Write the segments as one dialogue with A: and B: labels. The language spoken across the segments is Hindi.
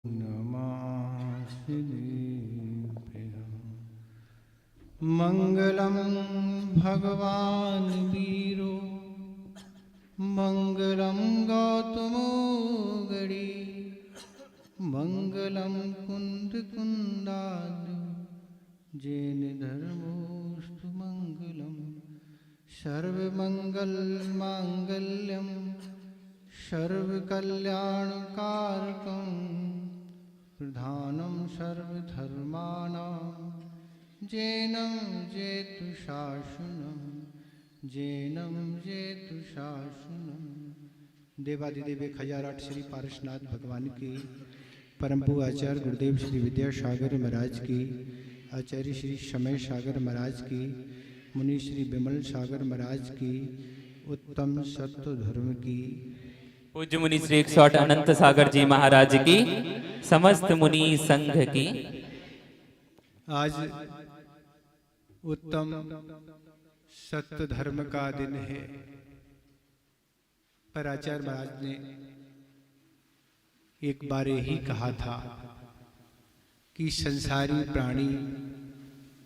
A: नमः मंगलम भगवान वीरो मंगलम गौतमो गणी मंगलम कुंद कुंदाद्य जैन धर्मोस्तु मंगलम सर्वमंगल मांगल्यम सर्वकल्याणकारकं प्रधानं सर्वधर्माणां जैनं जेतु शासनं जैनं जेतु शासनं। देवादिदेव 1008 श्री पारसनाथ भगवान की, परम पूज्य आचार्य गुरुदेव श्री विद्यासागर महाराज की, आचार्य श्री समय सागर महाराज की, मुनि श्री विमल सागर महाराज की, उत्तम सत्य धर्म की,
B: पूज्य मुनि श्री 108 अनंत सागर जी महाराज की, समस्त मुनि संघ की।
A: आज उत्तम सत्य धर्म का दिन है। पर आचार्य महाराज ने एक बार यही कहा था कि संसारी प्राणी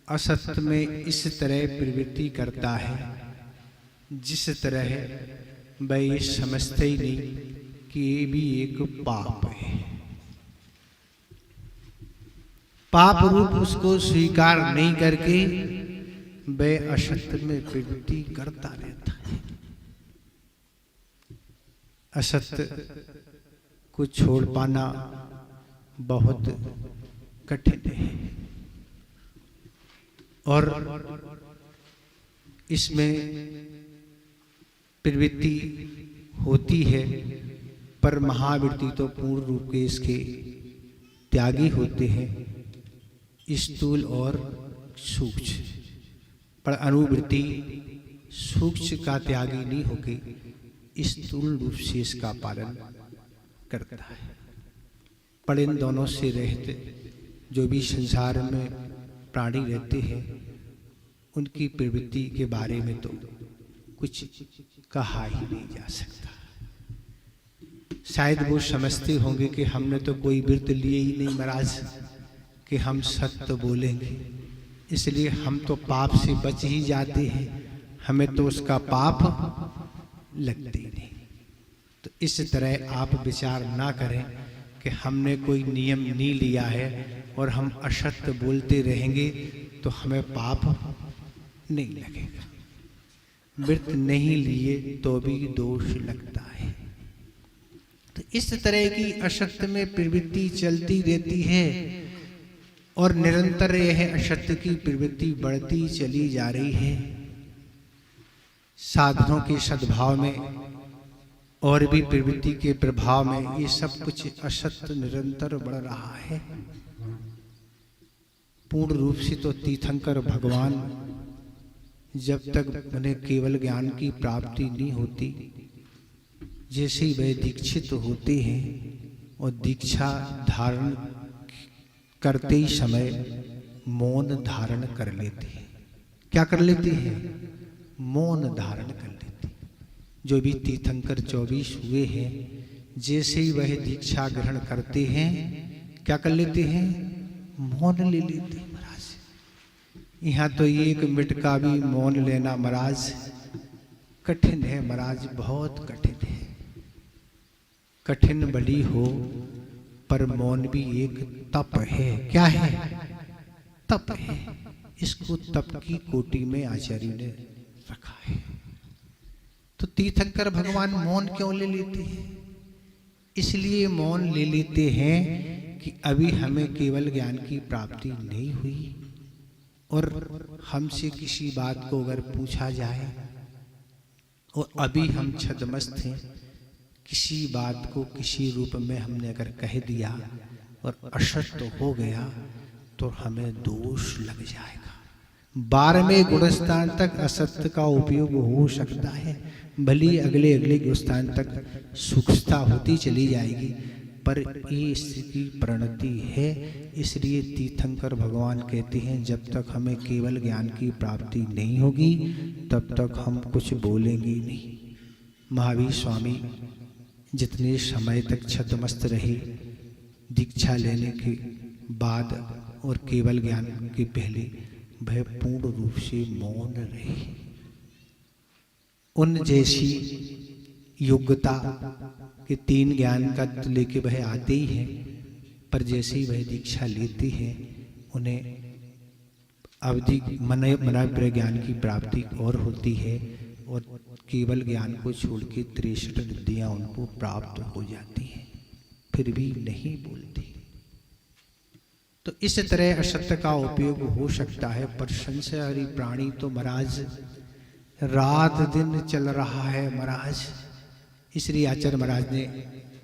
A: असत्य में इस तरह प्रवृत्ति करता है जिस तरह वह ये समझते ही नहीं कि ये भी एक पाप है। पाप रूप उसको स्वीकार नहीं करके वह असत्य में प्रवृत्ति करता रहता है। असत्य को छोड़ पाना बहुत कठिन है और इसमें प्रवृत्ति होती है, पर महावृत्ति तो पूर्ण रूप के इसके त्यागी होते हैं, स्थूल और सूक्ष्म। पर अनुवृत्ति सूक्ष्म का त्यागी नहीं होके स्थूल रूप से इसका पालन करता है। पर इन दोनों से रहित जो भी संसार में प्राणी रहते हैं उनकी प्रवृत्ति के बारे में तो कुछ कहा ही नहीं जा सकता। शायद वो समझते होंगे कि हमने तो कोई व्रत लिए ही नहीं महाराज कि हम सत्य बोलेंगे, इसलिए हम तो पाप से बच ही जाते हैं, हमें तो उसका पाप लगते ही नहीं। तो इस तरह आप विचार ना करें कि हमने कोई नियम नहीं लिया है और हम असत्य बोलते रहेंगे तो हमें पाप नहीं लगेगा। व्रत नहीं लिए तो भी दोष लगता है। तो इस तरह की असत्य में प्रवृत्ति चलती रहती है और निरंतर यह असत्य की प्रवृत्ति बढ़ती चली जा रही है। साधनों के सद्भाव में और भी प्रवृत्ति के प्रभाव में ये सब कुछ असत्य निरंतर बढ़ रहा है। पूर्ण रूप से तो तीर्थंकर भगवान जब तक उन्हें केवल ज्ञान की प्राप्ति नहीं होती, जैसे ही वे दीक्षित होते हैं और दीक्षा धारण करते ही समय मौन धारण कर लेते हैं। क्या कर लेते हैं? मौन धारण कर लेते हैं। जो भी तीर्थंकर 24 हुए हैं, जैसे ही वह दीक्षा ग्रहण करते हैं क्या कर लेते हैं? मौन ले लेते हैं महाराज। यहाँ तो 1 मिनट का भी मौन लेना महाराज कठिन है महाराज, बहुत कठिन है। कठिन भली हो पर मौन भी एक तप है। क्या है? तप है। इसको तप की कोटि में आचार्य ने रखा है। तो तीर्थंकर भगवान मौन क्यों ले लेते हैं? इसलिए मौन ले लेते हैं कि अभी हमें केवल ज्ञान की प्राप्ति नहीं हुई और हमसे किसी बात को अगर पूछा जाए और अभी हम छद्मस्त हैं, किसी बात को किसी रूप में हमने अगर कह दिया और असत्य हो गया तो हमें दोष लग जाएगा। 12वें गुणस्थान तक असत्य का उपयोग हो सकता है, भली अगले अगले गुणस्थान तक सूक्ष्मता होती चली जाएगी, पर ये स्थिति प्रणति है। इसलिए तीर्थंकर भगवान कहते हैं जब तक हमें केवल ज्ञान की प्राप्ति नहीं होगी तब तक हम कुछ बोलेंगे नहीं। महावीर स्वामी जितने समय तक छद्मस्त रहे, दीक्षा लेने के बाद और केवल ज्ञान के पहले वह पूर्ण रूप से मौन रहे। उन जैसी योग्यता के 3 ज्ञान का लेके वह आते ही हैं, पर जैसे ही वह दीक्षा लेते हैं उन्हें अवधि मन ज्ञान की प्राप्ति और होती है और केवल ज्ञान को छोड़ के 63 विद्याएं उनको प्राप्त हो जाती हैं, फिर भी नहीं बोलती। तो इस तरह असत्य का उपयोग हो सकता है, पर संसारी प्राणी तो महाराज रात दिन चल रहा है महाराज। इसलिए आचार्य महाराज ने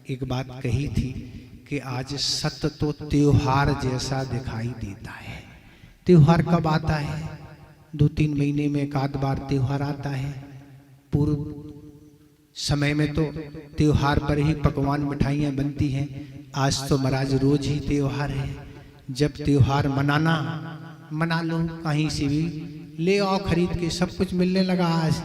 A: एक बात कही थी कि आज सत्य तो त्योहार जैसा दिखाई देता है। त्योहार कब आता है? 2-3 महीने में एक आध बार त्योहार आता है। पूर्व समय में तो त्योहार पर ही पकवान मिठाइयाँ बनती हैं। आज तो महाराज रोज ही त्योहार है। जब त्योहार मना लो, कहीं से भी ले आओ खरीद के, सब कुछ मिलने लगा आज।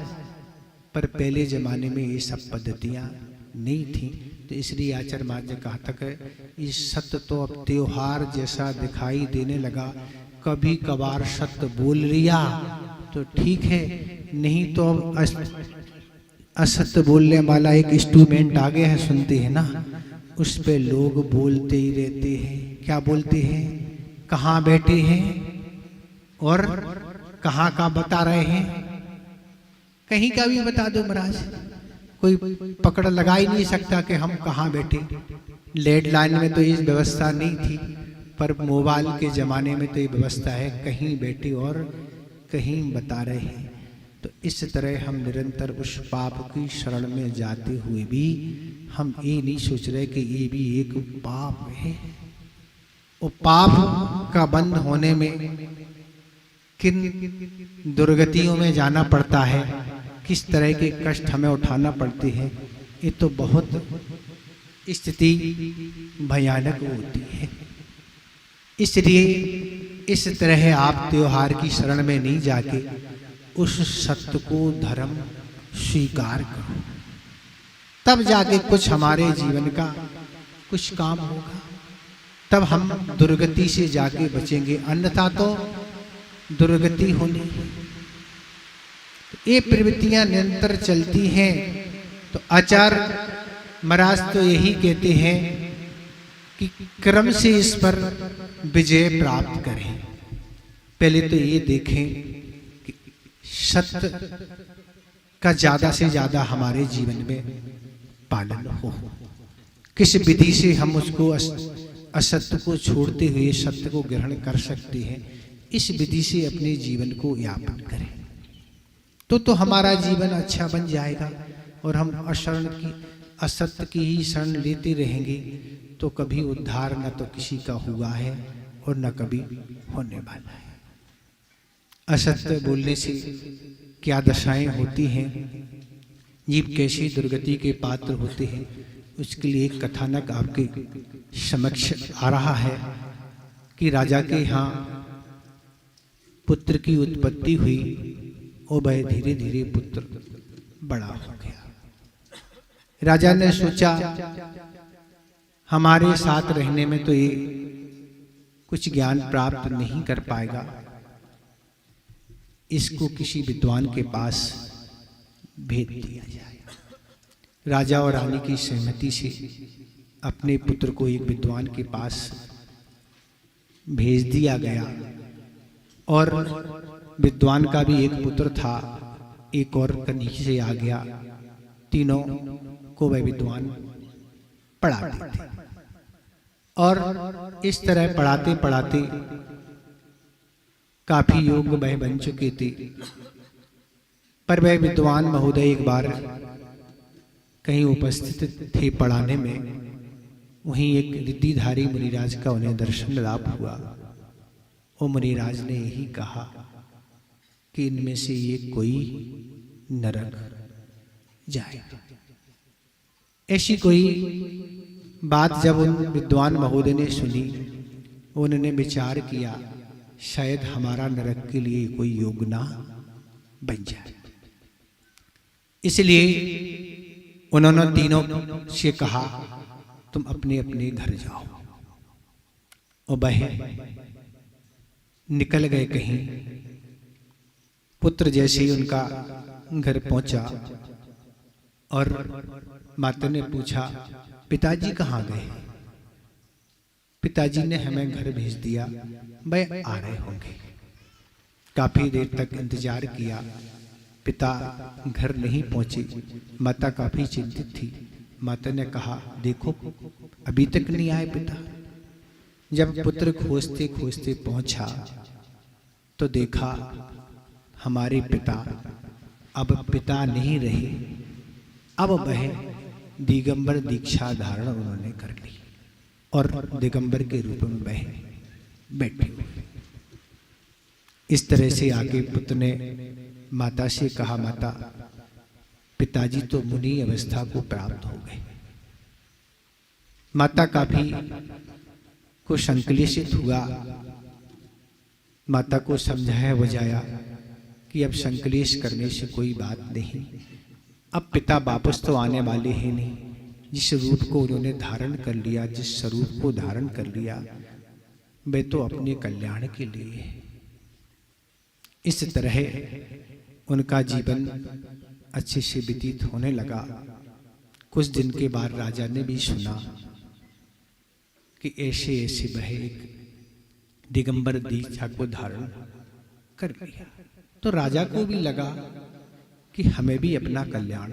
A: पर पहले जमाने में ये सब पद्धतियाँ नहीं थी। तो इसलिए आचार्य महाराज ने कहा था कि इस सत्य तो अब त्योहार जैसा दिखाई देने लगा। कभी कभार सत्य बोल लिया तो ठीक है, नहीं तो अब असत्य बोलने वाला एक इंस्ट्रूमेंट आ गया है, सुनते हैं ना, उस पे लोग बोलते ही रहते हैं। क्या बोलते हैं? कहाँ बैठे हैं और कहाँ का बता रहे हैं। कहीं का भी बता दो महाराज, कोई पकड़ लगा ही नहीं सकता कि हम कहाँ बैठे। लैंडलाइन में तो ये व्यवस्था नहीं थी, पर मोबाइल के ज़माने में तो ये व्यवस्था है, कहीं बैठे और कहीं बता रहे हैं। तो इस तरह हम निरंतर उस पाप की शरण में जाते हुए भी हम ये नहीं सोच रहे कि ये भी एक पाप है। वो पाप का बंद होने में किन दुर्गतियों में जाना पड़ता है, किस तरह के कष्ट हमें उठाना पड़ते हैं, ये तो बहुत स्थिति भयानक होती है। इसलिए इस तरह आप त्योहार की शरण में नहीं जाके उस सत्य को धर्म स्वीकार करो, तब जाके कुछ हमारे जीवन का कुछ काम होगा, तब हम दुर्गति से जाके बचेंगे। अन्यथा तो दुर्गति होनी है। ये प्रवृत्तियां निरंतर चलती हैं। तो आचार्य महाराज तो यही कहते हैं कि क्रम से इस पर विजय प्राप्त करें। पहले तो ये देखें कि सत्य का ज्यादा से ज्यादा हमारे जीवन में पालन हो। किस विधि से हम उसको असत्य को छोड़ते हुए सत्य को ग्रहण कर सकते हैं, इस विधि से अपने जीवन को यापन करें तो हमारा जीवन अच्छा बन जाएगा। और हम असत्य की ही शरण लेते रहेंगे तो कभी उद्धार न तो किसी का हुआ है और न कभी होने वाला है। असत्य बोलने से क्या दशाएं होती हैं, जीव कैसी दुर्गति के पात्र होते हैं, उसके लिए एक कथानक आपके समक्ष आ रहा है कि राजा के यहाँ पुत्र की उत्पत्ति हुई और वह धीरे धीरे पुत्र बड़ा हो गया। राजा ने सोचा हमारे साथ रहने में तो ये कुछ ज्ञान प्राप्त नहीं कर पाएगा, इसको किसी विद्वान के पास भेज दिया जाए। राजा और रानी की सहमति से अपने पुत्र को एक विद्वान के पास भेज दिया गया। और विद्वान का भी एक पुत्र था, एक और कन्या से आ गया। तीनों को वह विद्वान पढ़ाते थे और इस तरह पढ़ाते पढ़ाते काफी योग्य वह बन चुके थे। पर वह विद्वान महोदय एक बार कहीं उपस्थित थे पढ़ाने में, वहीं एक रिद्धिधारी मुनिराज का उन्हें दर्शन लाभ हुआ। और मुनिराज ने यही कहा कि इनमें से ये कोई नरक जाए। ऐसी कोई बात जब उन विद्वान महोदय ने सुनी, उन्होंने विचार किया शायद हमारा नरक के लिए कोई योग ना बन जाए। इसलिए उन्होंने तीनों से कहा तुम अपने अपने घर जाओ। और वह निकल गए कहीं। पुत्र जैसे ही उनका घर पहुंचा और माता ने पूछा, पिताजी कहाँ गए? पिताजी ने हमें घर भेज दिया, वह आ रहे होंगे। काफी देर तक इंतजार किया, पिता घर नहीं पहुंचे। माता काफी चिंतित थी। माता ने कहा, देखो अभी तक नहीं आए पिता। जब पुत्र खोजते खोजते पहुंचा तो देखा हमारे पिता अब पिता नहीं रहे। अब वह दिगंबर दीक्षा धारण उन्होंने कर ली और दिगंबर के रूप में वह बैठे। इस तरह से आगे पुत्र ने माता से कहा, माता पिताजी तो मुनि अवस्था को प्राप्त हो गए। माता काफी को संकलित हुआ। माता को समझाया बुझाया कि अब संकलेश करने से कोई बात नहीं, अब पिता वापस तो आने वाले हैं नहीं। जिस रूप को उन्होंने धारण कर लिया, जिस स्वरूप को धारण कर लिया, वे तो अपने कल्याण के लिए है। इस तरह उनका जीवन अच्छे से व्यतीत होने लगा। कुछ दिन के बाद राजा ने भी सुना कि ऐसे ऐसे वह एक दिगंबर दीक्षा को धारण कर लिया। तो राजा को भी लगा कि हमें भी अपना कल्याण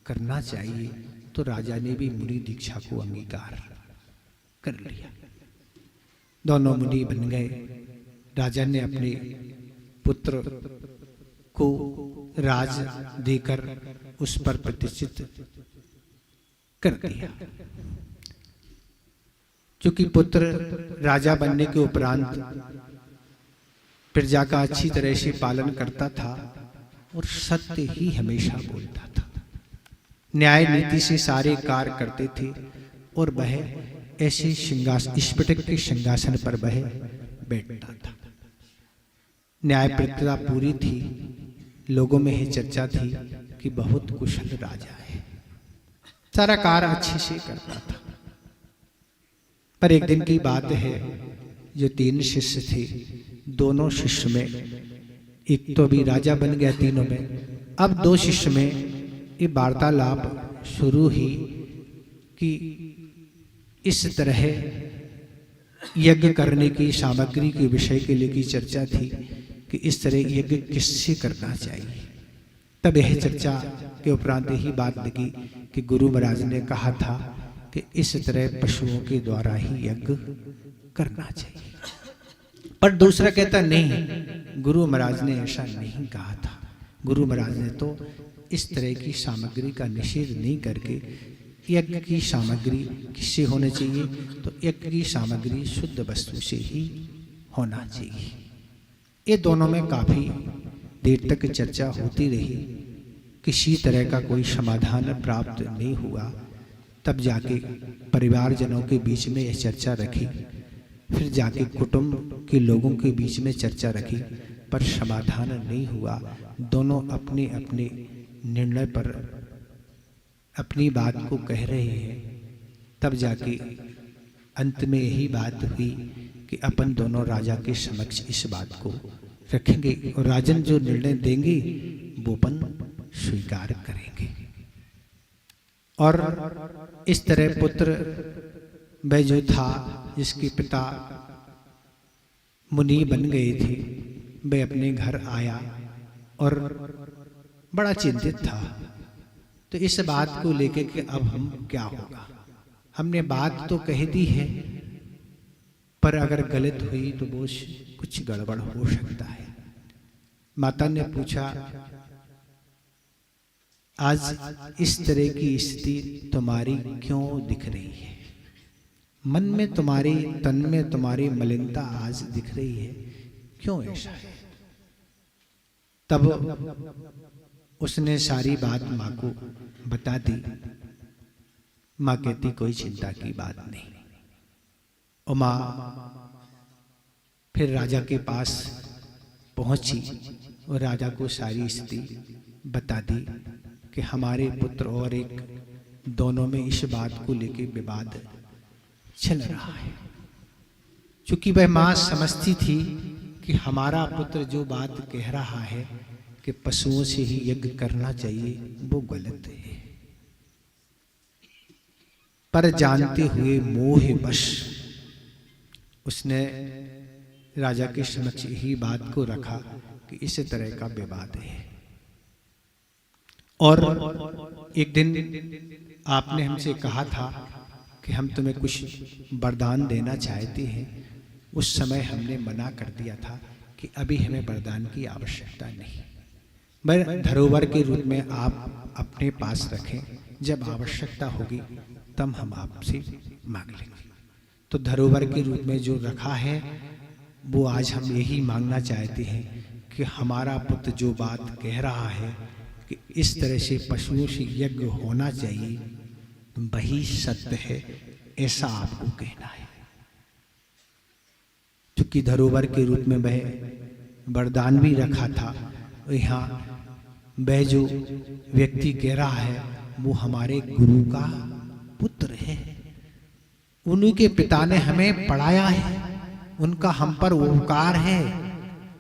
A: करना चाहिए। तो राजा ने भी मुनि दीक्षा को अंगीकार कर लिया। दोनों मुनि बन गए। राजा ने अपने पुत्र को राज देकर उस पर प्रतिष्ठित कर दिया। क्योंकि पुत्र राजा बनने के उपरांत प्रजा का अच्छी तरह से पालन करता था और सत्य ही हमेशा बोलता था। न्याय नीति से सारे कार्य करते थे और वह ऐसे सिंहासन, स्फटिक के सिंहासन पर वह बैठता था। न्यायप्रियता पूरी थी। लोगों में यह चर्चा थी कि बहुत कुशल राजा है, सारा कार्य अच्छे से करता था। पर एक दिन की बात है, जो 3 शिष्य थे, दोनों शिष्य में एक तो अभी राजा बन गया तीनों में, अब 2 शिष्य में ये वार्तालाप शुरू ही कि इस तरह यज्ञ करने की सामग्री के विषय के लिए की चर्चा थी कि इस तरह यज्ञ किससे करना चाहिए। तब यह चर्चा के उपरांत ही बात लगी कि गुरु महाराज ने कहा था कि इस तरह पशुओं के द्वारा ही यज्ञ करना चाहिए। पर दूसरा कहता नहीं, गुरु महाराज ने ऐसा नहीं कहा था। गुरु महाराज ने तो इस तरह की सामग्री का निषेध नहीं करके यज्ञ की सामग्री किससे होनी चाहिए, तो यज्ञ की सामग्री शुद्ध वस्तु से ही होना चाहिए। ये दोनों में काफी देर तक चर्चा होती रही। किसी तरह का कोई समाधान प्राप्त नहीं हुआ। तब जाके परिवारजनों के बीच में यह चर्चा रखी, फिर जाके कुटुंब के लोगों के बीच में चर्चा रखी, पर समाधान नहीं हुआ। दोनों अपने अपने निर्णय पर अपनी बात को कह रहे हैं। तब जाके अंत में यही बात हुई कि अपन दोनों राजा के समक्ष इस बात को रखेंगे और राजन जो निर्णय देंगे वो अपन स्वीकार करेंगे। और इस तरह पुत्र वह जो था, जिसके पिता मुनि बन गए थे, वह अपने घर आया और बड़ा चिंतित था। तो इस बात को लेकर कि अब हम क्या होगा, हमने बात तो कह दी है, पर अगर गलत हुई तो वो कुछ गड़बड़ हो सकता है। माता ने पूछा, आज इस तरह की स्थिति तुम्हारी क्यों दिख रही है? मन में तुम्हारी, तन में तुम्हारी मलिनता आज दिख रही है, क्यों ऐसा है? तब उसने सारी बात माँ को बता दी। माँ कहती कोई चिंता की बात नहीं। और माँ फिर राजा के पास पहुंची और राजा को सारी स्थिति बता दी कि हमारे पुत्र और एक दोनों में इस बात को लेकर विवाद चल रहा है। चूंकि वह मां समझती थी कि हमारा पुत्र जो बात कह रहा है कि पशुओं से ही यज्ञ करना चाहिए, वो गलत है। पर जानते हुए मोहवश उसने राजा के समक्ष ही बात को रखा कि इस तरह का विवाद है। और एक दिन आपने हमसे कहा था कि हम तुम्हें कुछ वरदान देना चाहते हैं। उस समय हमने मना कर दिया था कि अभी हमें वरदान की आवश्यकता नहीं, मैं धरोहर के रूप में आप अपने पास रखें, जब आवश्यकता होगी तब हम आपसे मांग लेंगे। तो धरोहर के रूप में जो रखा है वो आज हम यही मांगना चाहते हैं कि हमारा पुत्र जो बात कह रहा है कि इस तरह से पशुओं से यज्ञ होना चाहिए, वही सत्य है, ऐसा आपको कहना है। क्योंकि धरोहर के रूप में वह वरदान भी रखा था। यहाँ वह जो व्यक्ति कह रहा है वो हमारे गुरु का पुत्र है, उन्हीं के पिता ने हमें पढ़ाया है, उनका हम पर उपकार है,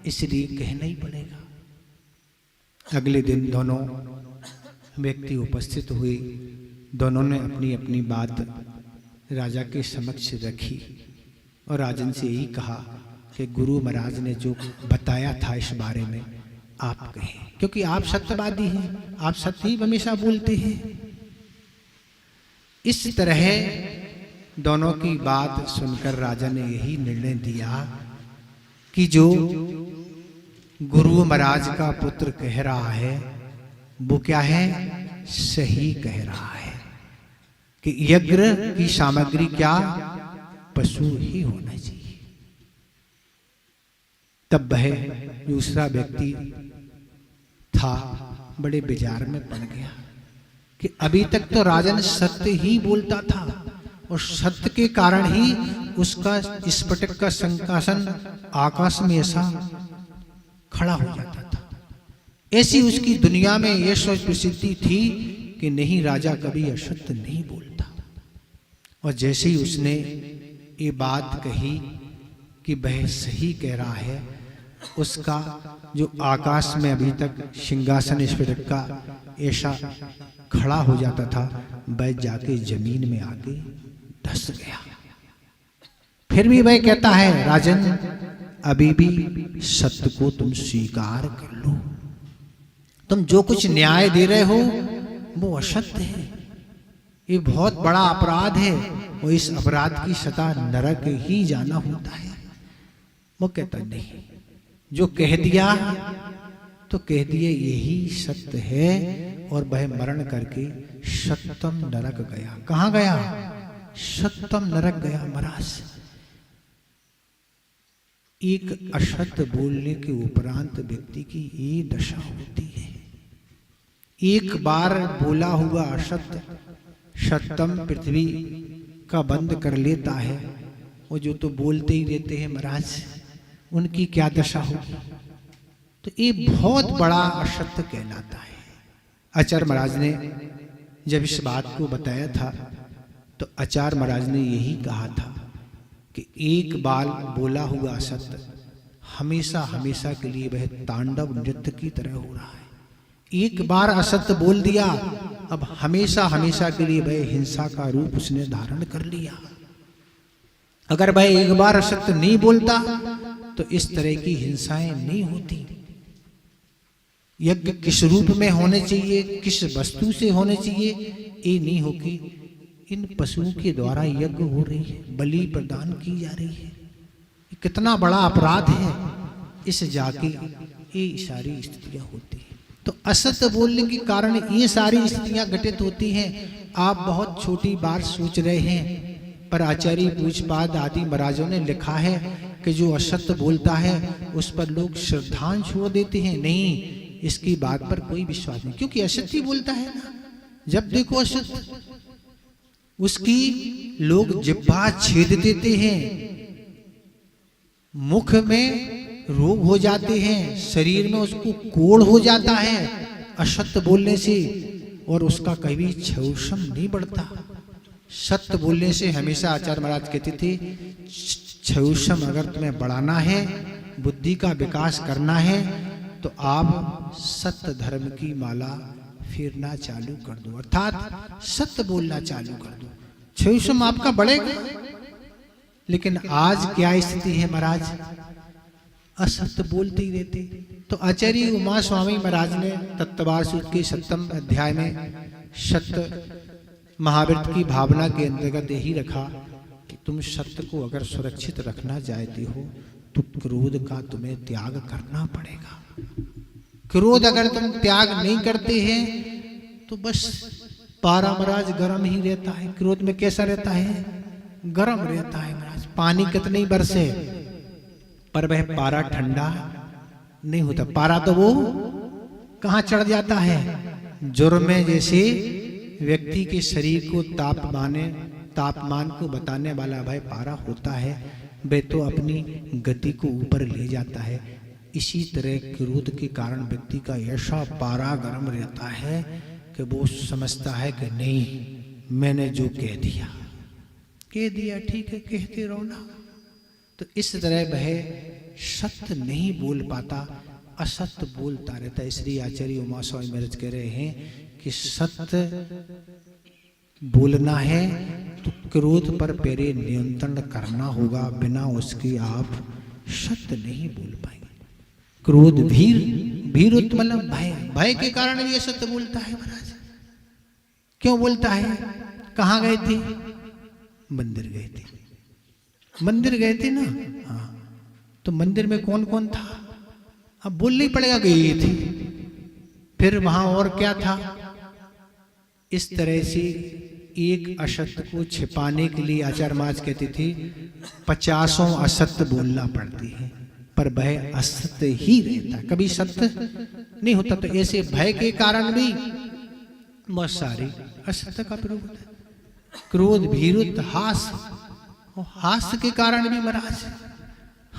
A: इसलिए कहना ही पड़ेगा। अगले दिन दोनों व्यक्ति उपस्थित हुए। दोनों ने अपनी अपनी बात राजा के समक्ष रखी और राजन से यही कहा कि गुरु महाराज ने जो बताया था इस बारे में आप कहें, क्योंकि आप सत्यवादी हैं, आप सत्य ही हमेशा बोलते हैं। इस तरह दोनों की बात सुनकर राजा ने यही निर्णय दिया कि जो गुरु महाराज का पुत्र कह रहा है वो क्या है, सही कह रहा है कि यज्ञ की सामग्री क्या, पशु ही होना चाहिए। तब वह दूसरा व्यक्ति था बड़े विचार में पड़ गया कि अभी तक तो राजन सत्य ही बोलता था और सत्य के कारण ही उसका स्फटिक का सिंहासन आकाश में ऐसा खड़ा हो जाता था। ऐसी उसकी दुनिया में यह सोच प्रसिद्धि थी कि नहीं, राजा कभी असत्य नहीं बोलता। और जैसे ही उसने ये बात कही कि वह सही कह रहा है, उसका जो आकाश में अभी तक सिंहासन स्फटिक का ऐसा खड़ा हो जाता था, वह जाके जमीन में आके धस गया। फिर भी वह कहता है, राजन अभी भी सत्य को तुम स्वीकार कर लो, तुम जो कुछ न्याय दे रहे हो वो असत्य है, ये बहुत बड़ा अपराध है और इस अपराध की सजा नरक ही जाना होता है। वो कहता नहीं, जो कह दिया तो कह दिए, यही सत्य है। और वह मरण करके सप्तम नरक गया। कहाँ गया? सप्तम नरक गया महाराज। एक असत्य बोलने के उपरांत व्यक्ति की ये दशा होती है। एक बार बोला हुआ असत्य सप्तम पृथ्वी का बंद कर लेता है, और जो तो बोलते ही रहते हैं महाराज, उनकी क्या दशा होगी। तो ये बहुत बड़ा असत्य कहलाता है। आचार्य महाराज ने जब इस बात को बताया था तो आचार्य महाराज ने यही कहा था कि एक बार बोला हुआ असत्य हमेशा हमेशा के लिए वह तांडव नृत्य की तरह हो रहा है। एक बार असत्य बोल दिया, अब हमेशा हमेशा के लिए वह हिंसा का रूप उसने धारण कर लिया। अगर वह एक बार असत्य नहीं बोलता तो इस तरह की हिंसाएं नहीं होती। यज्ञ किस रूप में होने चाहिए, किस वस्तु से होने चाहिए, ये नहीं हो कि इन पशुओं के द्वारा यज्ञ हो रही है, बलि प्रदान की जा रही है। ये कितना बड़ा अपराध है। इस जाके ये सारी स्थितियां होती हैं। तो असत्य बोलने के कारण ये सारी स्थितियां घटित होती हैं। आप बहुत छोटी बात सोच रहे हैं, पर आचार्य पूज्यपाद आदि महाराजों ने लिखा है कि जो असत्य बोलता है उस पर लोग श्रद्धांजलि छोड़ देते हैं। नहीं, इसकी बात पर कोई विश्वास नहीं, क्योंकि असत्य बोलता है ना। जब देखो असत्य, उसकी लोग जिह्वा छेद देते हैं, मुख में रोग हो जाते हैं, शरीर में उसको कोढ़ हो जाता है असत्य बोलने से, और उसका कभी क्षौषम नहीं बढ़ता। सत्य बोलने से हमेशा आचार्य महाराज कहते थे क्षयुषम अगर तुम्हें बढ़ाना है, बुद्धि का विकास करना है, तो आप सत्य धर्म की माला फेरना चालू कर दो, अर्थात सत्य बोलना चालू कर दो। क्षयुषम आपका बढ़ेगा। लेकिन आज क्या स्थिति है महाराज? असत्य बोलते ही रहते। तो आचार्य उमा स्वामी महाराज ने तत्वार सूत्र के 7वें अध्याय में सत्य महाव्रत की भावना के अंतर्गत यही रखा कि तुम सत्य को अगर सुरक्षित रखना चाहते हो तो क्रोध का तुम्हें त्याग करना पड़ेगा। क्रोध अगर तुम त्याग नहीं करते हैं तो बस पारा महाराज गर्म ही रहता है। क्रोध में कैसा रहता है? गर्म रहता है महाराज। पानी कितने ही बरसे पर वह पारा ठंडा नहीं होता। पारा तो वो कहाँ चढ़ जाता है? जुर्म में जैसे व्यक्ति के शरीर को तापमान को बताने वाला भाई पारा होता है, वह तो अपनी गति को ऊपर ले जाता है। इसी तरह क्रोध के कारण व्यक्ति का ऐसा पारा गर्म रहता है कि वो समझता है कि नहीं, मैंने जो कह दिया ठीक है, कहते रहो ना। तो इस तरह वह सत्य नहीं बोल पाता, असत्य बोलता रहता है। इसलिए आचार्य उमा स्वामी महाराज कह रहे हैं कि सत्य बोलना है तो क्रोध पर पहले नियंत्रण करना होगा, बिना उसके आप सत्य नहीं बोल पाएंगे। क्रोध भीर मतलब भय के कारण भी असत्य बोलता है महाराज। क्यों बोलता है? कहाँ गए थे? मंदिर गए थे ना। हाँ, तो मंदिर में कौन कौन था? अब बोलना ही पड़ेगा कि ये थे। फिर वहां और क्या था? इस तरह से एक असत्य को छिपाने के लिए आचार्य महाराज कहते थे 50 असत्य बोलना पड़ती है, पर वह असत्य ही रहता, कभी सत्य नहीं होता। तो ऐसे भय के कारण भी बहुत सारे असत्य का प्रयोग होता है। क्रोध, भीरुत, हास्य के कारण भी महाराज,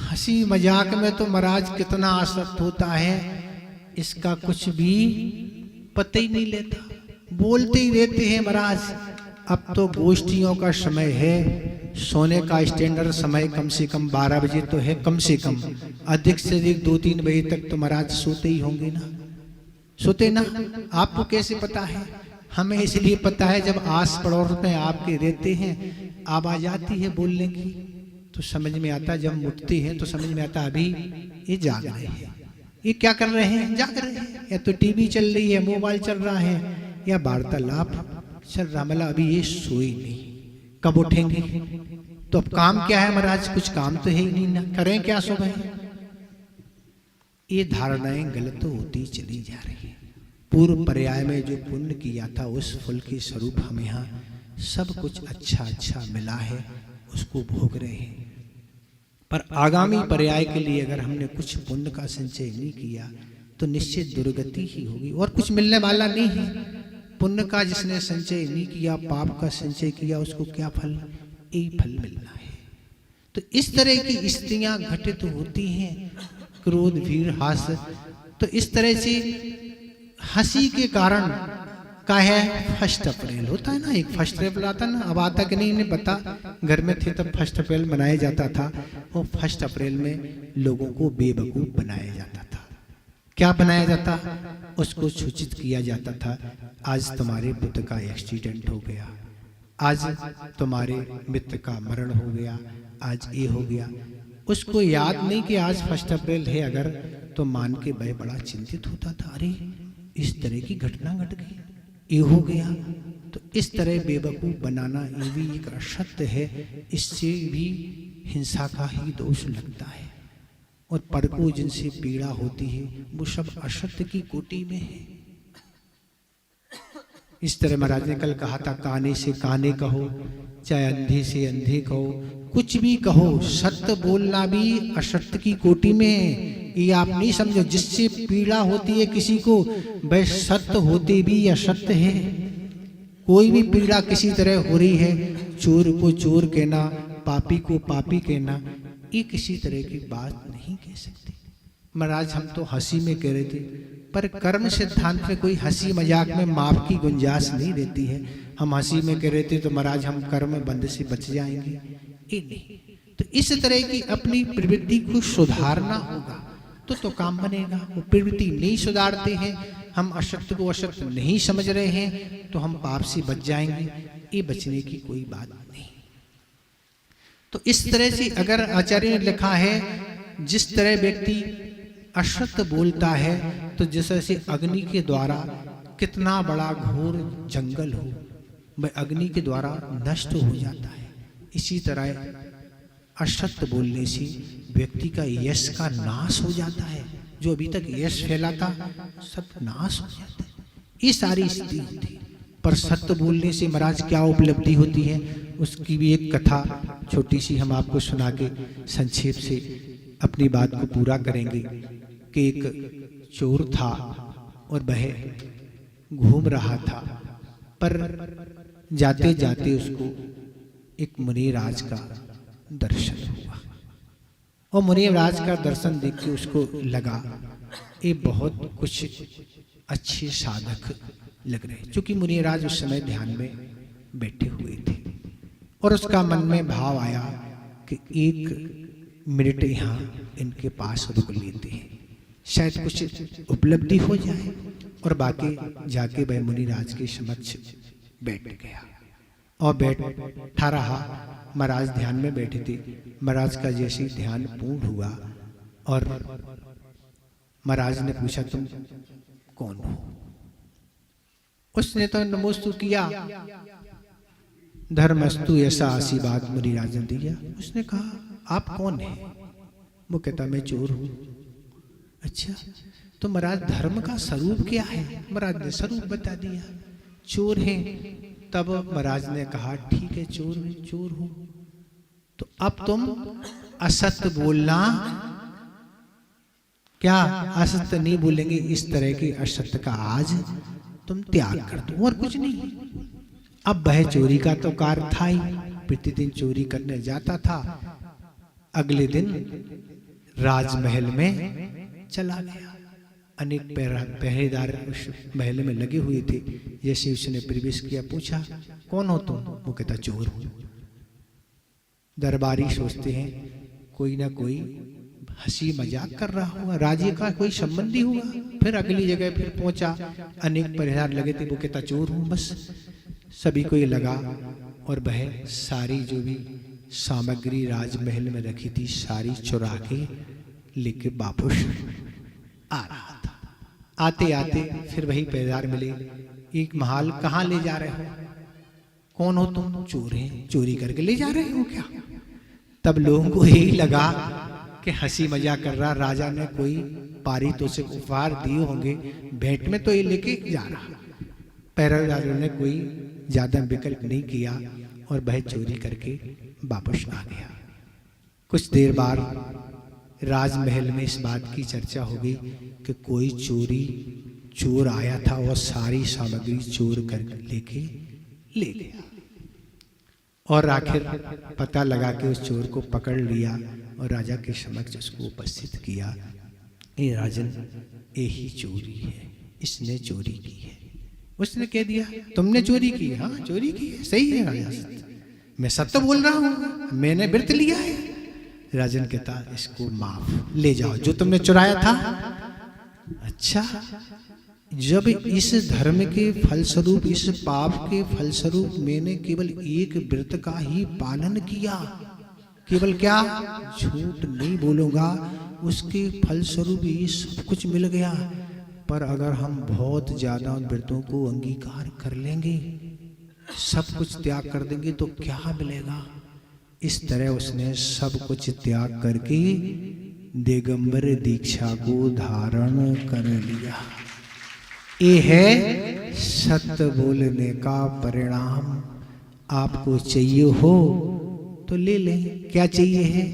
A: हंसी मजाक में तो महाराज कितना असत्य होता है, इसका कुछ भी पता ही नहीं लेता, बोलते ही रहते हैं महाराज। अब तो गोष्ठियों का समय है, सोने का स्टैंडर्ड समय कम से कम 12 बजे तो है, कम से कम। अधिक से अधिक 2-3 बजे तक तो महाराज सोते ही होंगे ना, सोते ना। आपको कैसे पता है? हमें इसलिए पता है, जब आस पड़ोस में आपके रहते हैं, आवाज आती है बोलने की तो समझ में आता। जब उठते हैं तो समझ में आता अभी ये जाग रहे हैं, ये क्या कर रहे हैं? जाग रहे हैं। या तो टीवी चल रही है, मोबाइल चल रहा है, या वार्तालाप चल रहा, मतलब अभी ये सोई नहीं, कब उठेंगे? तो अब काम क्या है महाराज? कुछ काम तो है ही नहीं ना, करें क्या सुबह? ये धारणाएं गलत होती चली जा रही है। पूर्व पर्याय में जो पुण्य किया था उस फल के स्वरूप हमें यहाँ सब कुछ अच्छा मिला है, उसको भोग रहे हैं। पर आगामी पर्याय के लिए अगर हमने कुछ पुण्य का संचय नहीं किया तो निश्चित दुर्गति ही होगी, और कुछ मिलने वाला नहीं है। पुण्य का जिसने संचय नहीं किया, पाप का संचय किया, उसको क्या फल? यही फल मिलना है। तो इस तरह की स्थितियां घटित होती हैं, क्रोध, भीर, हास्य। तो इस तरह से हंसी के कारण का है 1 अप्रैल होता है ना, एक 1 अप्रैल आता ना। अब आता कि नहीं इन्हें पता, घर में थे तब 1 अप्रैल मनाया जाता था। और 1 अप्रैल में लोगों को बेवकूफ बनाया जाता था। क्या बनाया जाता? उसको सूचित किया जाता था, आज तुम्हारे पुत्र का एक्सीडेंट हो गया, आज तुम्हारे मित्र का मरण हो गया, आज ये हो गया। उसको याद नहीं कि आज 1 अप्रैल है, अगर तो मान के वह बड़ा चिंतित होता था, अरे इस तरह की घटना घट गई, ये हो गया। तो इस तरह बेवकूफ बनाना ये भी एक असत्य है, इससे भी हिंसा का ही दोष लगता है। और पर को जिनसे पीड़ा होती है वो सब असत्य की कोटि में है। इस तरह महाराज ने कल कहा था, काने से काने कहो, चाहे अंधे से अंधे कहो, कुछ भी कहो, सत्य बोलना भी असत्य की कोटि में है। ये आप नहीं समझो, जिससे पीड़ा होती है किसी को, वह सत्य होते भी असत्य है। कोई भी पीड़ा किसी तरह हो रही है, चोर को चोर कहना, पापी को पापी कहना, ये किसी तरह की बात नहीं कह सकते। महाराज हम तो हंसी में कह रहे थे, पर कर्म सिद्धांत में कोई हंसी मजाक में माफ की गुंजाइश नहीं रहती है। हम हंसी में कह रहे थे तो महाराज हम कर्म बंद से बच जाएंगे, ये नहीं। तो इस तरह की अपनी प्रवृत्ति को सुधारना होगा तो काम बनेगा। वो प्रवृत्ति नहीं सुधारते हैं, हम असत्य को असत्य नहीं समझ रहे हैं, तो हम पाप से बच जाएंगे। ये बचने की कोई बात नहीं। तो इस तरह से अगर आचार्य ने लिखा है, जिस तरह व्यक्ति असत्य बोलता है तो जैसे अग्नि के द्वारा कितना बड़ा घोर जंगल हो, वह अग्नि के द्वारा नष्ट हो जाता है। इसी तरह असत्य बोलने से व्यक्ति का यश का नाश हो जाता है। जो अभी तक यश फैलाता सब नाश हो जाता है। ये सारी स्थिति होती है। पर सत्य बोलने से महाराज क्या उपलब्धि होती है, उसकी भी एक कथा छोटी सी हम आपको सुना के संक्षेप से अपनी बात को पूरा करेंगे। कि एक चोर था और वह घूम रहा था, पर जाते जाते उसको एक मुनिराज का दर्शन हुआ। और मुनिराज का दर्शन देख के उसको लगा ये बहुत कुछ अच्छे साधक लग रहे, क्योंकि मुनिराज उस समय ध्यान में बैठे हुए थे। और उसका मन में भाव आया कि 1 मिनट यहाँ इनके पास रुक लेते हैं, शायद कुछ उपलब्धि हो जाए। और बाकी जाके वह मुनिराज के समक्ष बैठ गया और बैठा रहा। महाराज ध्यान में बैठे थे। महाराज का जैसे ध्यान पूर्ण हुआ और महाराज ने पूछा, तुम कौन हो? उसने तो नमोस्तु किया, धर्मस्तु, ऐसा आशीर्वाद मुनिराज ने दिया। उसने कहा, आप कौन है? वो कहता, मैं चोर हूं। अच्छा, तो महाराज धर्म का स्वरूप क्या है? महाराज ने स्वरूप बता दिया, चोर है। तब महाराज ने कहा, ठीक है, चोर हूं, तो अब तुम असत्य बोलना, क्या असत्य नहीं बोलेंगे? इस तरह के असत्य का आज तुम त्याग कर दो, और कुछ नहीं। अब वह चोरी का तो कार्य था ही, प्रतिदिन चोरी करने जाता था। अगले दिन राजमहल में चला गया। अनेक पहरेदार उस महल में लगे हुए थे। जैसे उसने प्रवेश किया, पूछा, कौन हो तुम? वो कहता, चोर हूं। दरबारी सोचते हैं कोई ना कोई हंसी मजाक कर रहा होगा, राजे का कोई संबंधी होगा। फिर अगली जगह फिर पहुंचा, अनेक पहरेदार लगे थे। वो कहता, चोर हूं। बस सभी को ये लगा और वह सारी जो भी सामग्री राजमहल में रखी थी सारी चुरा के लेके वापस आ रहा था। आते आते फिर वही पहरेदार मिले। एक महाल कहाँ ले जा रहे हो? कौन हो तुम? चोर हैं। चोरी करके ले जा रहे हो क्या? तब लोगों को यही लगा कि हंसी मजाक कर रहा, राजा ने कोई पारितोषिक उपहार दिए होंगे, भेंट में तो ये लेके जा रहा। पहरेदारों ने कोई ज्यादा विकल्प नहीं किया और वह चोरी करके वापस आ गया। कुछ देर बाद राजमहल में इस बात की चर्चा हो गई कि कोई चोर आया था और सारी सामग्री चोर कर लेके ले गया। और आखिर पता लगा के उस चोर को पकड़ लिया और राजा के समक्ष उसको उपस्थित किया। ये राजन, यही चोरी है, इसने चोरी की है। उसने कह दिया, तुमने चोरी की? हाँ, चोरी की है। सही है राजा, मैं सत्य बोल रहा हूँ, मैंने व्रत लिया है। राजन कहता, इसको माफ ले जाओ, जो तुमने चुराया था। अच्छा, जब इस धर्म के फलस्वरूप, इस पाप के फलस्वरूप मैंने केवल एक व्रत का ही पालन किया, केवल क्या, झूठ नहीं बोलूंगा, उसके फलस्वरूप ये सब कुछ मिल गया। पर अगर हम बहुत ज्यादा व्रतों को अंगीकार कर लेंगे, सब कुछ त्याग कर देंगे, तो क्या मिलेगा? इस तरह उसने सब कुछ त्याग करके दिगंबर दीक्षा को धारण कर लिया। ये है सत्य बोलने का परिणाम। आपको चाहिए हो तो ले लें। क्या चाहिए है?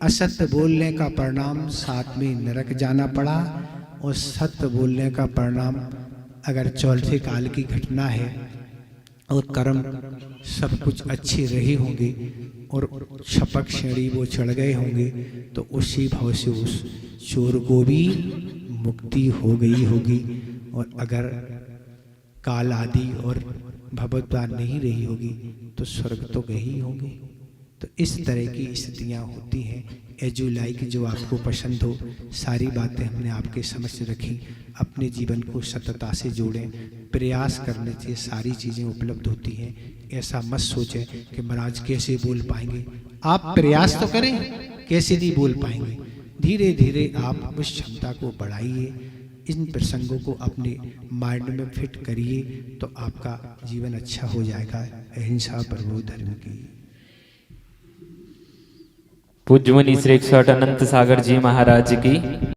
A: असत्य बोलने का परिणाम, साथ में नरक जाना पड़ा। और सत्य बोलने का परिणाम, अगर चौथे काल की घटना है और कर्म सब कुछ अच्छे रहे होंगे और छपक श्रेणी वो चढ़ गए होंगे, तो उसी भाव से उस चोर को भी मुक्ति हो गई होगी। और अगर काल आदि और भगवत्ता नहीं रही होगी तो स्वर्ग तो गए ही होंगे। तो इस तरह की स्थितियाँ होती हैं। एज यू लाइक, जो आपको पसंद हो, सारी बातें हमने आपके समक्ष रखी। अपने जीवन को सतता से जोड़ें, प्रयास करने से सारी चीज़ें उपलब्ध होती हैं। ऐसा मत सोचें कि महाराज कैसे बोल पाएंगे। आप प्रयास तो करें, कैसे नहीं बोल पाएंगे। धीरे धीरे आप उस क्षमता को बढ़ाइए, इन प्रसंगों को अपने माइंड में फिट करिए, तो आपका जीवन अच्छा हो जाएगा। अहिंसा परमो धर्म की।
B: पूज्य मुनि श्री 108 अनंत सागर जी महाराज की।